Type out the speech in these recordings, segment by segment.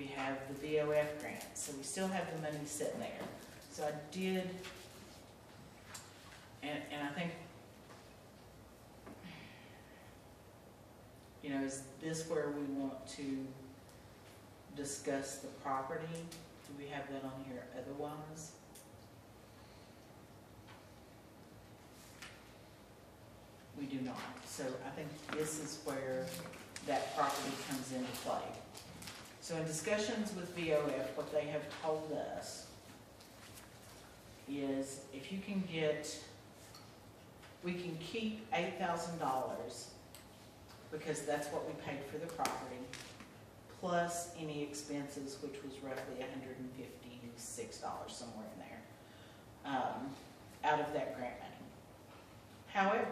we have the VOF grant, so we still have the money sitting there. So I did, and I think, you know, is this where we want to discuss the property? Do we have that on here otherwise? We do not. So I think this is where that property comes into play. So in discussions with VOF, what they have told us is if you can get, we can keep $8,000 because that's what we paid for the property, plus any expenses, which was roughly $156, somewhere in there, out of that grant money. However,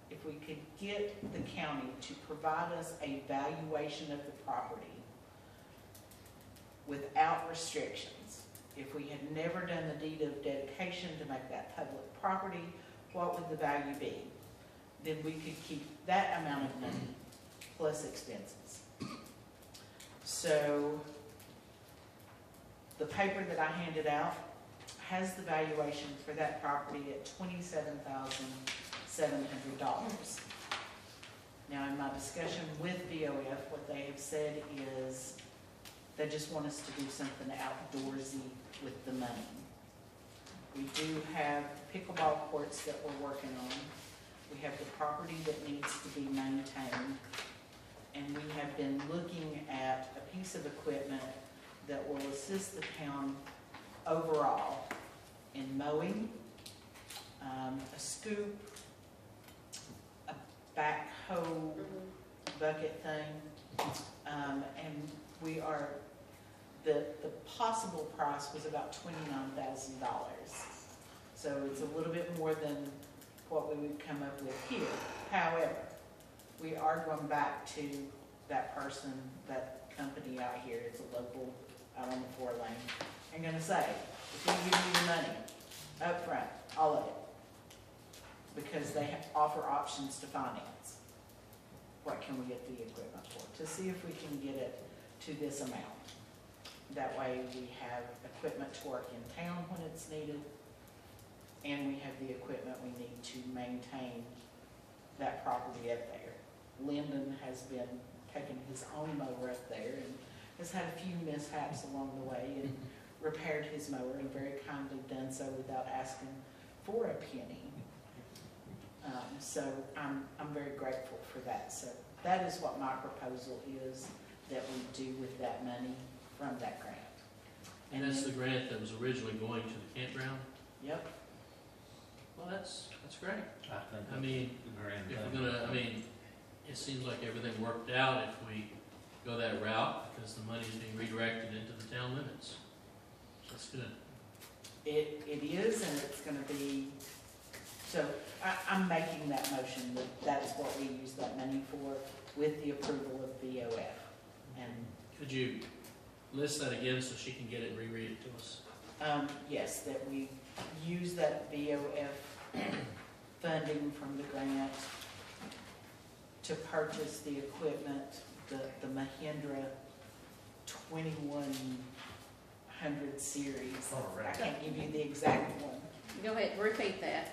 if we could get the county to provide us a valuation of the property without restrictions, if we had never done the deed of dedication to make that public property, what would the value be? Then we could keep that amount of money plus expenses. So the paper that I handed out has the valuation for that property at $27,700. Now, in my discussion with VOF, what they have said is they just want us to do something outdoorsy with the money. We do have pickleball courts that we're working on. We have the property that needs to be maintained. And we have been looking at a piece of equipment that will assist the town overall in mowing, a scoop, a backhoe bucket thing, and we are, the possible price was about $29,000. So it's a little bit more than what we would come up with here. However, we are going back to that person, that company out here, it's a local, out on the 4-lane, and going to say, if you give me the money up front, all of it, because they offer options to finance, what can we get the equipment for? To see if we can get it to this amount. That way we have equipment to work in town when it's needed, and we have the equipment we need to maintain that property up there. Lyndon has been taking his own mower up there and has had a few mishaps along the way and repaired his mower and very kindly done so without asking for a penny. So I'm very grateful for that. So that is what my proposal is that we do with that money from that grant. And that's the grant that was originally going to the campground? Yep. Well, that's great. I mean, if we're gonna, it seems like everything worked out if we go that route because the money's being redirected into the town limits. That's good. It is, and it's going to be, so I'm making that motion that that's what we use that money for with the approval of VOF. And could you list that again so she can get it and reread it to us? Yes, that we use that VOF funding from the grant to purchase the equipment, the Mahindra 2100 series. I can't give you the exact one. Go ahead, repeat that.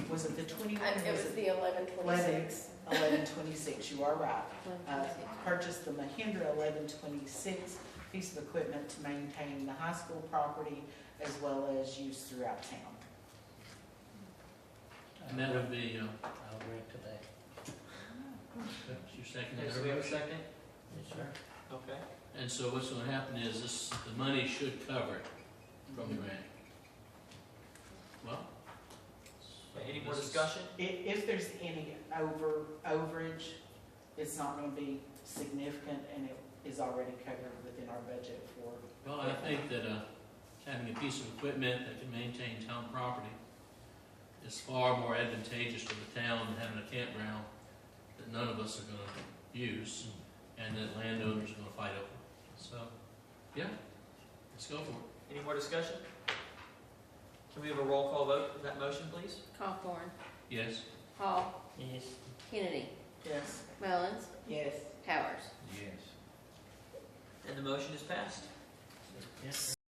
Was it the 21? It was the 1126. 1126, you are right. 1126. Purchased the Mahindra 1126 piece of equipment to maintain the high school property as well as use throughout town. And that would be, I'll agree to that. your second. Okay, so we have a second? Yes, sir. Okay. And so what's going to happen is the money should cover it from the grant. Well, Okay, any more discussion? If there's any overage, it's not going to be significant, and it is already covered within our budget for. well, I think that having a piece of equipment that can maintain town property is far more advantageous to the town than having a campground that none of us are going to use and that landowners are going to fight over. So, yeah, let's go for it. Any more discussion? Can we have a roll call vote for that motion, please? Hawthorne, Yes. Hall, Yes. Kennedy, Yes. Mullins, Yes. Towers. Yes. And the motion is passed. Yeah.